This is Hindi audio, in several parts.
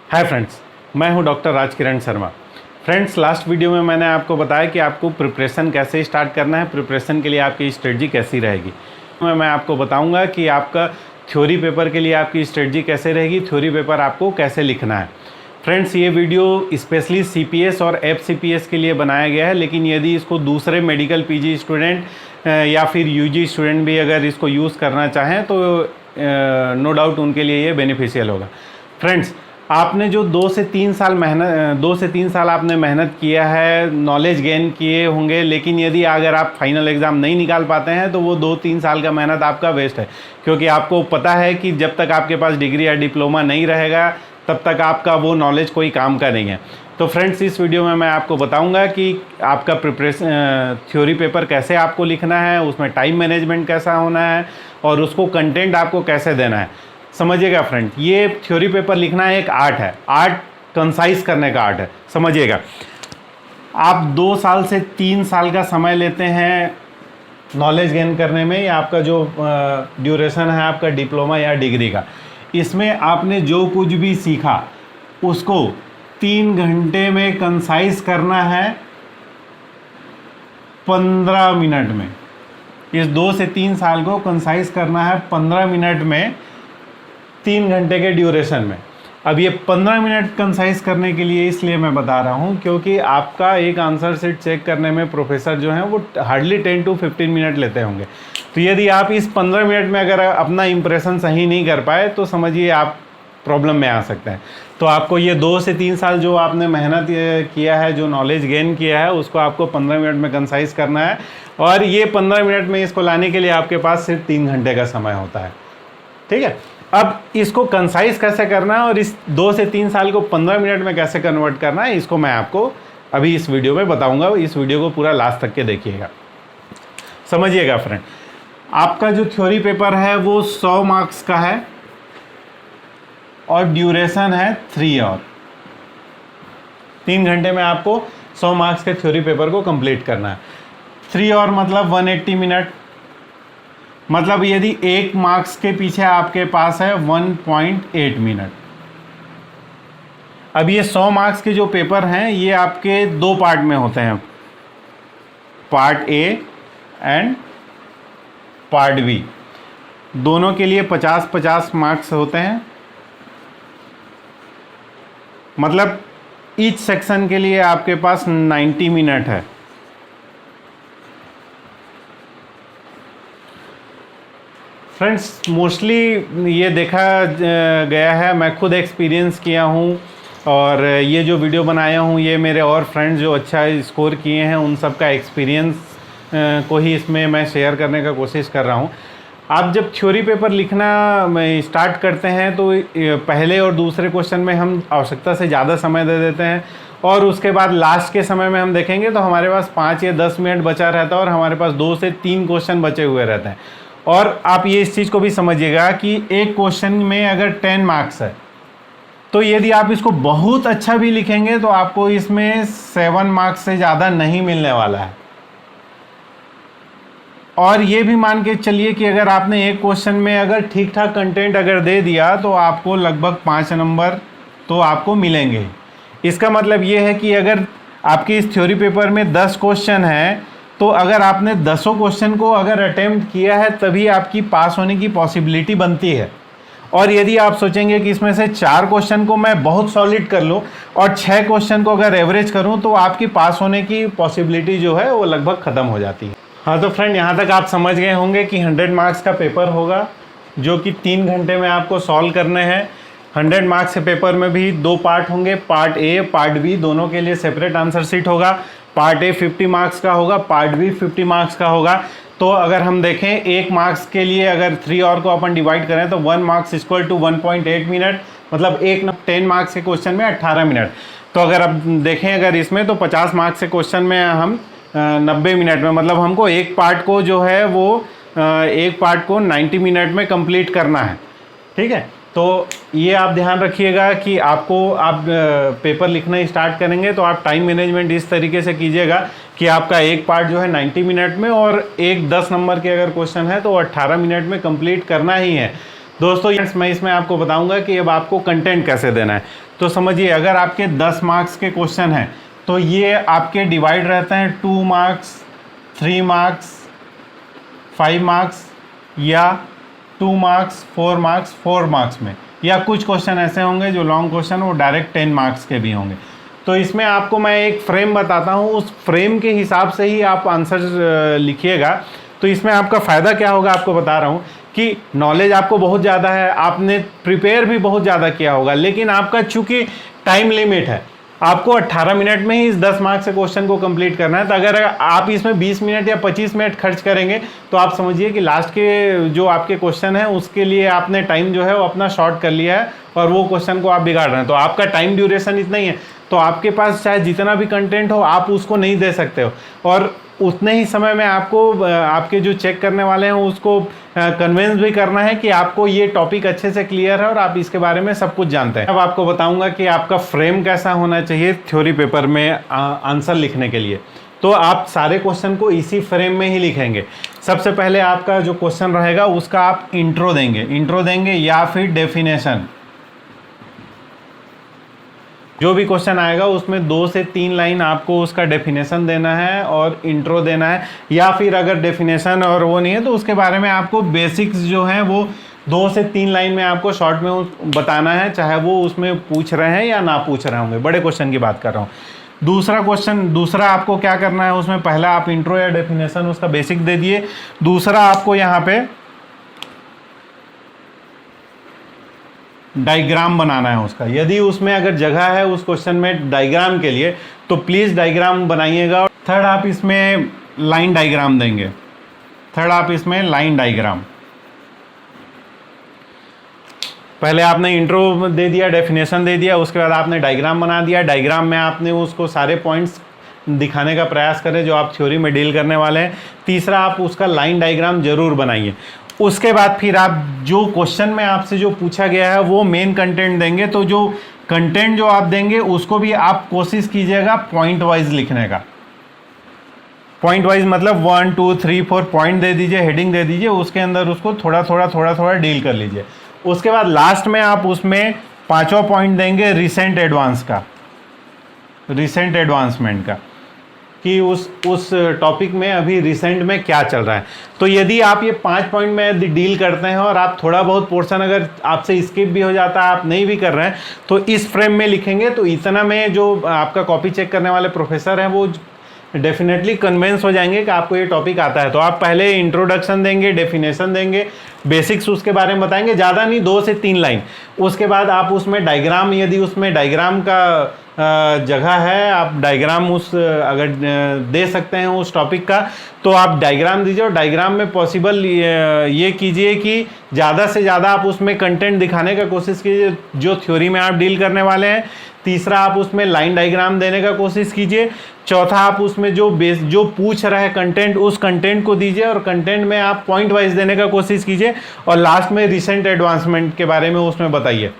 हाय फ्रेंड्स, मैं हूं doctor Rajkiran Sharma. Friends, last video में मैंने आपको बताया कि आपको प्रिपरेशन कैसे स्टार्ट करना है, प्रिपरेशन के लिए आपकी स्ट्रेटजी कैसी रहेगी। मैं आपको बताऊंगा कि आपका थ्योरी पेपर के लिए आपकी स्ट्रेटजी कैसे रहेगी, थ्योरी पेपर आपको कैसे लिखना है। फ्रेंड्स, ये वीडियो स्पेशली सीपीएस और एफसीपीएस के लिए बनाया गया है, लेकिन यदि इसको दूसरे मेडिकल पीजी स्टूडेंट या फिर यूजी स्टूडेंट भी अगर इसको यूज़ करना चाहें तो नो डाउट उनके लिए ये बेनिफिशियल होगा। फ्रेंड्स, आपने जो 2 से 3 साल आपने मेहनत किया है, नॉलेज गेन किए होंगे, लेकिन यदि अगर आप फाइनल एग्ज़ाम नहीं निकाल पाते हैं तो वो 2-3 साल का मेहनत आपका वेस्ट है, क्योंकि आपको पता है कि जब तक आपके पास डिग्री या डिप्लोमा नहीं रहेगा तब तक आपका वो नॉलेज कोई काम का नहीं है। तो फ्रेंड्स, इस वीडियो में मैं आपको बताऊंगा कि आपका प्रिपरेशन थ्योरी पेपर कैसे आपको लिखना है, उसमें टाइम मैनेजमेंट कैसा होना है और उसको कंटेंट आपको कैसे देना है। समझिएगा फ्रेंड, ये थ्योरी पेपर लिखना एक आर्ट है, आर्ट कंसाइज करने का आर्ट है। समझिएगा, आप 2 साल से 3 साल का समय लेते हैं नॉलेज गेन करने में, या आपका जो ड्यूरेशन है आपका डिप्लोमा या डिग्री का, इसमें आपने जो कुछ भी सीखा उसको 3 घंटे में कंसाइज करना है 15 मिनट में। इस 2 से 3 साल को कंसाइज करना है 15 मिनट में, 3 घंटे के ड्यूरेशन में। अब ये 15 मिनट कंसाइज करने के लिए इसलिए मैं बता रहा हूँ क्योंकि आपका एक आंसर शीट चेक करने में प्रोफेसर जो हैं वो हार्डली 10 to 15 मिनट लेते होंगे। तो यदि आप इस 15 मिनट में अगर अपना इंप्रेशन सही नहीं कर पाए तो समझिए आप प्रॉब्लम में आ सकते हैं। तो आपको ये 2 से 3 साल जो आपने मेहनत किया है, जो नॉलेज गेन किया है, उसको आपको 15 मिनट में कंसाइज करना है, और ये 15 मिनट में इसको लाने के लिए आपके पास सिर्फ 3 घंटे का समय होता है। ठीक है, अब इसको कंसाइज कैसे करना है और इस 2 से 3 साल को 15 मिनट में कैसे कन्वर्ट करना है, इसको मैं आपको अभी इस वीडियो में बताऊंगा। इस वीडियो को पूरा लास्ट तक के देखिएगा, समझिएगा फ्रेंड। आपका जो थ्योरी पेपर है वो 100 मार्क्स का है और ड्यूरेशन है 3 आवर। 3 घंटे में आपको 100 मार्क्स के थ्योरी पेपर को कंप्लीट करना है। 3 आवर मतलब 180 मिनट, मतलब यदि 1 मार्क्स के पीछे आपके पास है 1.8 मिनट। अब ये 100 मार्क्स के जो पेपर हैं ये आपके 2 पार्ट में होते हैं, part A and part B. दोनों के लिए 50-50 मार्क्स होते हैं, मतलब ईच सेक्शन के लिए आपके पास 90 मिनट है। फ्रेंड्स, मोस्टली ये देखा गया है, मैं खुद एक्सपीरियंस किया हूँ, और ये जो वीडियो बनाया हूँ ये मेरे और फ्रेंड्स जो अच्छा स्कोर किए हैं उन सब का एक्सपीरियंस को ही इसमें मैं शेयर करने का कोशिश कर रहा हूँ। आप जब थ्योरी पेपर लिखना स्टार्ट करते हैं तो पहले और दूसरे क्वेश्चन में हम आवश्यकता से ज़्यादा समय दे देते हैं, और उसके बाद लास्ट के समय में हम देखेंगे तो हमारे पास 5 या 10 मिनट बचा रहता है और हमारे पास 2 से 3 क्वेश्चन बचे हुए रहते हैं। और आप ये इस चीज़ को भी समझिएगा कि एक क्वेश्चन में अगर 10 मार्क्स है तो यदि आप इसको बहुत अच्छा भी लिखेंगे तो आपको इसमें 7 मार्क्स से ज़्यादा नहीं मिलने वाला है। और ये भी मान के चलिए कि अगर आपने एक क्वेश्चन में अगर ठीक ठाक कंटेंट अगर दे दिया तो आपको लगभग 5 नंबर तो आपको मिलेंगे। इसका मतलब ये है कि अगर आपकी इस थ्योरी पेपर में 10 क्वेश्चन है तो अगर आपने 10 क्वेश्चन को अगर अटेम्प्ट किया है तभी आपकी पास होने की पॉसिबिलिटी बनती है। और यदि आप सोचेंगे कि इसमें से 4 क्वेश्चन को मैं बहुत सॉलिड कर लूँ और 6 क्वेश्चन को अगर एवरेज करूँ तो आपकी पास होने की पॉसिबिलिटी जो है वो लगभग ख़त्म हो जाती है। हाँ, तो फ्रेंड, यहाँ तक आप समझ गए होंगे कि 100 मार्क्स का पेपर होगा जो कि 3 घंटे में आपको सॉल्व करने हैं। 100 मार्क्स के पेपर में भी 2 पार्ट होंगे, पार्ट ए पार्ट बी, दोनों के लिए सेपरेट आंसर शीट होगा। पार्ट ए 50 मार्क्स का होगा, पार्ट बी 50 मार्क्स का होगा। तो अगर हम देखें 1 मार्क्स के लिए अगर 3 आवर को अपन डिवाइड करें तो 1 मार्क्स इक्वल टू 1.8 मिनट, मतलब 10 मार्क्स के क्वेश्चन में 18 मिनट। तो अगर अब देखें अगर इसमें तो 50 मार्क्स के क्वेश्चन में हम 90 मिनट में, मतलब हमको एक पार्ट को जो है वो एक पार्ट को 90 मिनट में कंप्लीट करना है। ठीक है, तो ये आप ध्यान रखिएगा कि आप पेपर लिखना स्टार्ट करेंगे तो आप टाइम मैनेजमेंट इस तरीके से कीजिएगा कि आपका एक पार्ट जो है 90 मिनट में और एक 10 नंबर के अगर क्वेश्चन है तो 18 मिनट में कंप्लीट करना ही है। दोस्तों मैं इसमें आपको बताऊंगा कि अब आपको कंटेंट कैसे देना है। तो समझिए, अगर आपके 10 मार्क्स के क्वेश्चन हैं तो ये आपके डिवाइड रहते हैं 2 मार्क्स, 3 मार्क्स, 5 मार्क्स या 2 मार्क्स, 4 मार्क्स, 4 मार्क्स में, या कुछ क्वेश्चन ऐसे होंगे जो लॉन्ग क्वेश्चन वो डायरेक्ट 10 मार्क्स के भी होंगे। तो इसमें आपको मैं एक फ्रेम बताता हूँ, उस फ्रेम के हिसाब से ही आप आंसर लिखिएगा। तो इसमें आपका फ़ायदा क्या होगा आपको बता रहा हूँ कि नॉलेज आपको बहुत ज़्यादा है, आपने प्रिपेयर भी बहुत ज़्यादा किया होगा, लेकिन आपका चूँकि टाइम लिमिट है, आपको 18 मिनट में ही इस 10 मार्क्स के क्वेश्चन को कंप्लीट करना है। तो अगर आप इसमें 20 मिनट या 25 मिनट खर्च करेंगे तो आप समझिए कि लास्ट के जो आपके क्वेश्चन हैं उसके लिए आपने टाइम जो है वो अपना शॉर्ट कर लिया है और वो क्वेश्चन को आप बिगाड़ रहे हैं। तो आपका टाइम ड्यूरेशन इतना ही है, तो आपके पास चाहे जितना भी कंटेंट हो आप उसको नहीं दे सकते हो, और उतने ही समय में आपको आपके जो चेक करने वाले हैं उसको कन्विंस भी करना है कि आपको ये टॉपिक अच्छे से क्लियर है और आप इसके बारे में सब कुछ जानते हैं। अब आपको बताऊंगा कि आपका फ्रेम कैसा होना चाहिए थ्योरी पेपर में आंसर लिखने के लिए। तो आप सारे क्वेश्चन को इसी फ्रेम में ही लिखेंगे। सबसे पहले आपका जो क्वेश्चन रहेगा उसका आप इंट्रो देंगे या फिर डेफिनेशन। जो भी क्वेश्चन आएगा उसमें 2 से 3 लाइन आपको उसका डेफिनेशन देना है और इंट्रो देना है, या फिर अगर डेफिनेशन और वो नहीं है तो उसके बारे में आपको बेसिक्स जो हैं वो 2 से 3 लाइन में आपको शॉर्ट में बताना है, चाहे वो उसमें पूछ रहे हैं या ना पूछ रहे होंगे। बड़े क्वेश्चन की बात कर रहा हूँ। दूसरा आपको क्या करना है, उसमें पहला आप इंट्रो या डेफिनेशन उसका बेसिक दे दिए। दूसरा आपको यहाँ पे डायग्राम बनाना है उसका। यदि उसमें अगर जगह है उस क्वेश्चन में डायग्राम के लिए तो प्लीज़ डायग्राम बनाइएगा। थर्ड आप इसमें लाइन डायग्राम देंगे। पहले आपने इंट्रो दे दिया, डेफिनेशन दे दिया, उसके बाद आपने डायग्राम बना दिया। डायग्राम में आपने उसको सारे पॉइंट्स दिखाने का प्रयास करें जो आप थ्योरी में डील करने वाले हैं। तीसरा आप उसका लाइन डायग्राम जरूर बनाइए। उसके बाद फिर आप जो क्वेश्चन में आपसे जो पूछा गया है वो मेन कंटेंट देंगे। तो जो कंटेंट जो आप देंगे उसको भी आप कोशिश कीजिएगा पॉइंट वाइज लिखने का। पॉइंट वाइज मतलब 1 2 3 4 पॉइंट दे दीजिए, हेडिंग दे दीजिए, उसके अंदर उसको थोड़ा थोड़ा डील कर लीजिए। उसके बाद लास्ट में आप उसमें 5वां पॉइंट देंगे रिसेंट एडवांसमेंट का, कि उस टॉपिक में अभी रिसेंट में क्या चल रहा है। तो यदि आप ये 5 पॉइंट में डील करते हैं और आप थोड़ा बहुत पोर्शन अगर आपसे स्किप भी हो जाता है, आप नहीं भी कर रहे हैं, तो इस फ्रेम में लिखेंगे तो इतना में जो आपका कॉपी चेक करने वाले प्रोफेसर हैं वो डेफिनेटली कन्विंस हो जाएंगे कि आपको ये टॉपिक आता है। तो आप पहले इंट्रोडक्शन देंगे, डेफिनेशन देंगे, बेसिक्स उसके बारे में बताएंगे, ज़्यादा नहीं 2 से 3 लाइन। उसके बाद आप उसमें डायग्राम, यदि उसमें डायग्राम का जगह है, आप डायग्राम अगर दे सकते हैं उस टॉपिक का तो आप डायग्राम दीजिए। और डायग्राम में पॉसिबल ये कीजिए कि ज़्यादा से ज़्यादा आप उसमें कंटेंट दिखाने का कोशिश कीजिए जो थ्योरी में आप डील करने वाले हैं। तीसरा आप उसमें लाइन डायग्राम देने का कोशिश कीजिए। चौथा आप उसमें जो पूछ रहा है कंटेंट, उस कंटेंट को दीजिए और कंटेंट में आप पॉइंट वाइज देने का कोशिश कीजिए। और लास्ट में रिसेंट एडवांसमेंट के बारे में उसमें बताइए।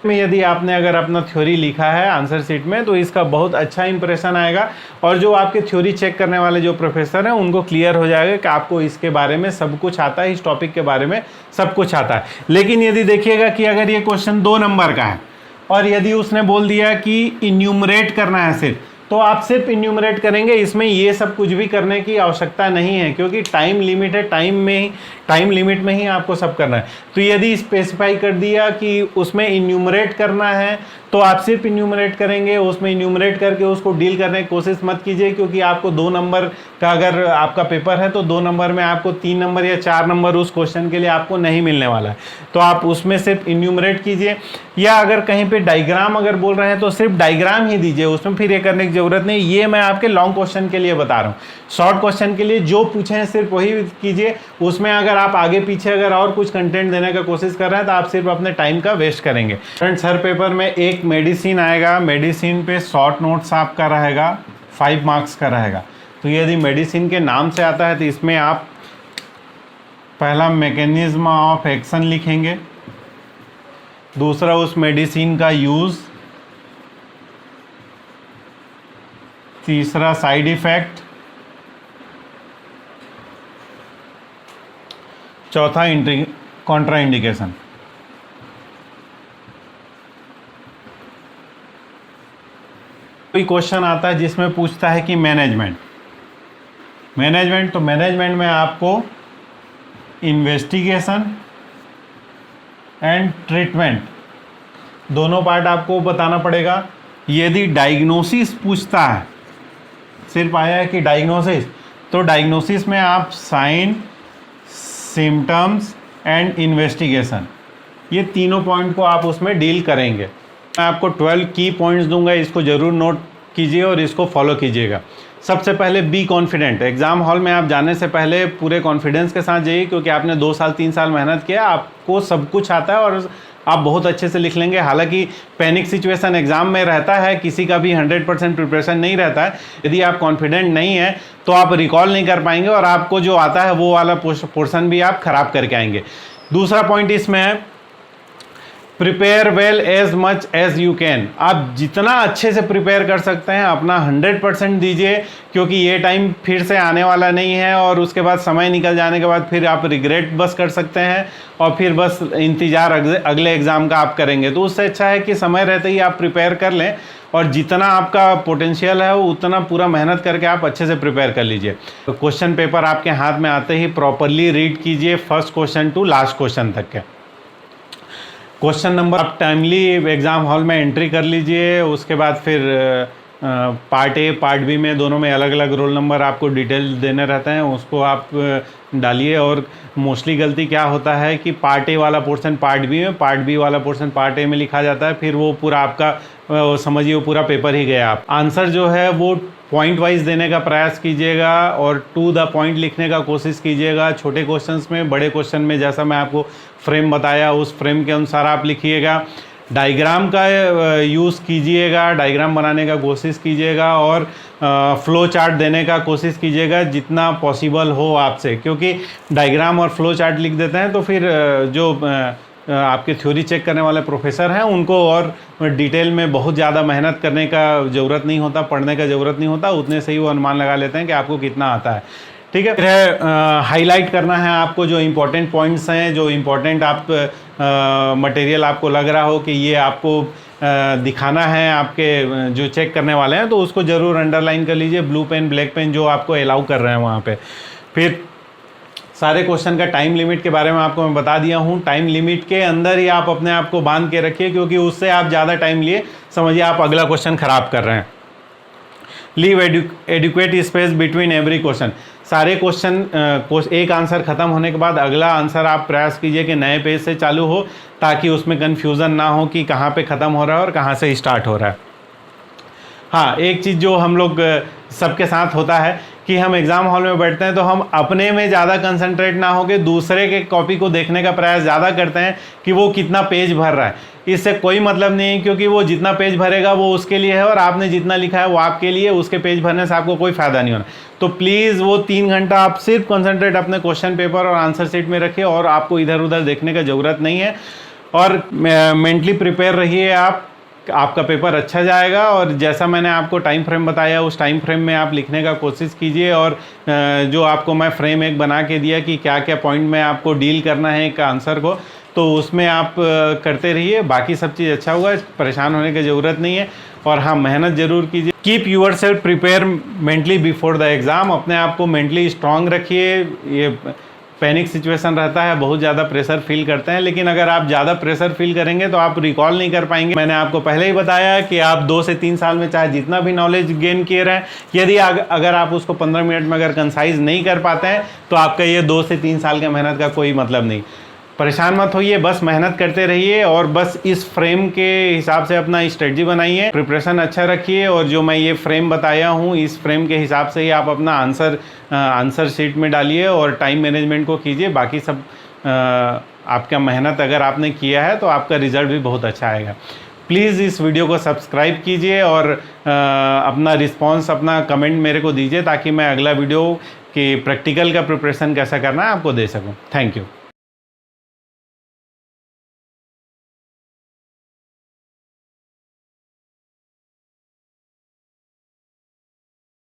में यदि आपने अगर अपना थ्योरी लिखा है आंसर शीट में तो इसका बहुत अच्छा इंप्रेशन आएगा और जो आपके थ्योरी चेक करने वाले जो प्रोफेसर हैं उनको क्लियर हो जाएगा कि आपको इसके बारे में सब कुछ आता है, इस टॉपिक के बारे में सब कुछ आता है। लेकिन यदि देखिएगा कि अगर ये क्वेश्चन 2 नंबर का है और यदि उसने बोल दिया कि इन्यूमरेट करना है सिर्फ, तो आप सिर्फ इन्यूमरेट करेंगे, इसमें ये सब कुछ भी करने की आवश्यकता नहीं है क्योंकि टाइम लिमिट है, टाइम लिमिट में ही आपको सब करना है। तो यदि स्पेसिफाई कर दिया कि उसमें इन्यूमरेट करना है तो आप सिर्फ इन्यूमरेट करेंगे, उसमें इन्यूमरेट करके उसको डील करने की कोशिश मत कीजिए क्योंकि आपको 2 नंबर का अगर आपका पेपर है तो 2 नंबर में आपको 3 नंबर या 4 नंबर उस क्वेश्चन के लिए आपको नहीं मिलने वाला है। तो आप उसमें सिर्फ इन्यूमरेट कीजिए, या अगर कहीं पे डायग्राम अगर बोल रहे हैं तो सिर्फ डायग्राम ही दीजिए, उसमें फिर ये करने की जरूरत नहीं। ये मैं आपके लॉन्ग क्वेश्चन के लिए बता रहा हूँ। शॉर्ट क्वेश्चन के लिए जो पूछे हैं सिर्फ वही कीजिए। उसमें अगर आप आगे पीछे अगर और कुछ कंटेंट देने का कोशिश कर रहे हैं तो आप सिर्फ अपने टाइम का वेस्ट करेंगे। फ्रेंड्स, हर पेपर में एक मेडिसिन आएगा, मेडिसिन पे शॉर्ट नोट्स आपका रहेगा, 5 मार्क्स का रहेगा। तो यदि मेडिसिन के नाम से आता है तो इसमें आप पहला मैकेनिज्म ऑफ एक्शन लिखेंगे, दूसरा उस मेडिसिन का यूज़, तीसरा साइड इफेक्ट, चौथा कॉन्ट्रा इंडिकेशन। कोई क्वेश्चन आता है जिसमें पूछता है कि मैनेजमेंट तो मैनेजमेंट में आपको इन्वेस्टिगेशन एंड ट्रीटमेंट दोनों पार्ट आपको बताना पड़ेगा। यदि डायग्नोसिस पूछता है, सिर्फ आया है कि डायग्नोसिस, तो डायग्नोसिस में आप साइन, सिम्टम्स एंड इन्वेस्टिगेशन, ये तीनों पॉइंट को आप उसमें डील करेंगे। मैं आपको 12 की पॉइंट्स दूंगा, इसको ज़रूर नोट कीजिए और इसको फॉलो कीजिएगा। सबसे पहले बी कॉन्फिडेंट। एग्ज़ाम हॉल में आप जाने से पहले पूरे कॉन्फिडेंस के साथ जाइए, क्योंकि आपने 2 साल 3 साल मेहनत किया, आपको सब कुछ आता है और आप बहुत अच्छे से लिख लेंगे। हालांकि पैनिक सिचुएशन एग्ज़ाम में रहता है, किसी का भी 100% प्रिपरेशन नहीं रहता है। यदि आप कॉन्फिडेंट नहीं है तो आप रिकॉल नहीं कर पाएंगे और आपको जो आता है वो वाला पोर्शन भी आप ख़राब करके आएंगे। दूसरा पॉइंट इसमें है prepare well as much as you can. आप जितना अच्छे से प्रिपेयर कर सकते हैं अपना 100% दीजिए, क्योंकि ये टाइम फिर से आने वाला नहीं है और उसके बाद समय निकल जाने के बाद फिर आप रिग्रेट बस कर सकते हैं और फिर बस इंतज़ार अगले एग्ज़ाम का आप करेंगे। तो उससे अच्छा है कि समय रहते ही आप प्रिपेयर कर लें और जितना आपका पोटेंशियल है वो उतना पूरा मेहनत करके आप अच्छे से प्रिपेयर कर लीजिए। तो क्वेश्चन पेपर आपके हाथ में आते ही प्रॉपरली रीड कीजिए, first question to last question तक के। क्वेश्चन नंबर आप टाइमली एग्ज़ाम हॉल में एंट्री कर लीजिए। उसके बाद फिर पार्ट ए पार्ट बी में दोनों में अलग अलग रोल नंबर आपको डिटेल देने रहते हैं, उसको आप डालिए। और मोस्टली गलती क्या होता है कि पार्ट ए वाला पोर्शन पार्ट बी में, पार्ट बी वाला पोर्शन पार्ट ए में लिखा जाता है, फिर वो पूरा आपका समझिए वो पूरा पेपर ही गया। आप आंसर जो है वो पॉइंट वाइज देने का प्रयास कीजिएगा और टू द पॉइंट लिखने का कोशिश कीजिएगा। छोटे क्वेश्चंस में, बड़े क्वेश्चन में जैसा मैं आपको फ्रेम बताया उस फ्रेम के अनुसार आप लिखिएगा। डायग्राम का यूज़ कीजिएगा, डायग्राम बनाने का कोशिश कीजिएगा और फ्लो चार्ट देने का कोशिश कीजिएगा जितना पॉसिबल हो आपसे, क्योंकि डायग्राम और फ्लो चार्ट लिख देते हैं तो फिर जो आपके थ्योरी चेक करने वाले प्रोफेसर हैं उनको और डिटेल में बहुत ज़्यादा मेहनत करने का ज़रूरत नहीं होता, पढ़ने का ज़रूरत नहीं होता, उतने से ही वो अनुमान लगा लेते हैं कि आपको कितना आता है। ठीक है, फिर हाईलाइट करना है आपको जो इम्पोर्टेंट पॉइंट्स हैं, जो इम्पोर्टेंट आप मटेरियल आपको लग रहा हो कि ये आपको दिखाना है आपके जो चेक करने वाले हैं, तो उसको ज़रूर अंडरलाइन कर लीजिए, ब्लू पेन ब्लैक पेन जो आपको अलाउ कर रहे हैं वहाँ पे। फिर सारे क्वेश्चन का टाइम लिमिट के बारे में आपको मैं बता दिया हूँ। टाइम लिमिट के अंदर ही आप अपने आप को बांध के रखिए, क्योंकि उससे आप ज़्यादा टाइम लिए समझिए आप अगला क्वेश्चन ख़राब कर रहे हैं। Leave adequate space between every question. सारे क्वेश्चन एक आंसर ख़त्म होने के बाद अगला आंसर आप प्रयास कीजिए कि नए पेज से चालू हो, ताकि उसमें कन्फ्यूज़न ना हो कि कहाँ पे ख़त्म हो रहा है और कहाँ से स्टार्ट हो रहा है। हाँ, एक चीज़ जो हम लोग सबके साथ होता है कि हम एग्ज़ाम हॉल में बैठते हैं तो हम अपने में ज़्यादा कंसंट्रेट ना होकर दूसरे के कॉपी को देखने का प्रयास ज़्यादा करते हैं कि वो कितना पेज भर रहा है। इससे कोई मतलब नहीं है, क्योंकि वो जितना पेज भरेगा वो उसके लिए है और आपने जितना लिखा है वो आपके लिए। उसके पेज भरने से आपको कोई फ़ायदा नहीं होना। तो प्लीज़ वो 3 घंटा आप सिर्फ कंसंट्रेट अपने क्वेश्चन पेपर और आंसर शीट में रखिए और आपको इधर उधर देखने का ज़रूरत नहीं है। और मेंटली प्रिपेयर रहिए, आपका पेपर अच्छा जाएगा। और जैसा मैंने आपको टाइम फ्रेम बताया उस टाइम फ्रेम में आप लिखने का कोशिश कीजिए। और जो आपको मैं फ्रेम एक बना के दिया कि क्या क्या पॉइंट में आपको डील करना है एक आंसर को, तो उसमें आप करते रहिए। बाकी सब चीज़ अच्छा होगा, परेशान होने की ज़रूरत नहीं है। और हाँ, मेहनत ज़रूर कीजिए। Keep yourself prepare mentally before the exam. अपने आप को मेंटली स्ट्रांग रखिए। ये पैनिक सिचुएशन रहता है, बहुत ज़्यादा प्रेशर फील करते हैं, लेकिन अगर आप ज़्यादा प्रेशर फील करेंगे तो आप रिकॉल नहीं कर पाएंगे। मैंने आपको पहले ही बताया कि आप 2 से 3 साल में चाहे जितना भी नॉलेज गेन किए रहें, यदि अगर आप उसको 15 मिनट में अगर कंसाइज नहीं कर पाते हैं तो आपका ये 2 से 3 साल के मेहनत का कोई मतलब नहीं। परेशान मत होइए, बस मेहनत करते रहिए और बस इस फ्रेम के हिसाब से अपना स्ट्रेटजी बनाइए, प्रिपरेशन अच्छा रखिए। और जो मैं ये फ्रेम बताया हूँ इस फ्रेम के हिसाब से ही आप अपना आंसर शीट में डालिए और टाइम मैनेजमेंट को कीजिए। बाकी सब आपका मेहनत अगर आपने किया है तो आपका रिज़ल्ट भी बहुत अच्छा आएगा। प्लीज़ इस वीडियो को सब्सक्राइब कीजिए और अपना रिस्पॉन्स, अपना कमेंट मेरे को दीजिए, ताकि मैं अगला वीडियो कि प्रैक्टिकल का प्रिपरेशन कैसा करना है आपको दे सकूँ। Thank you.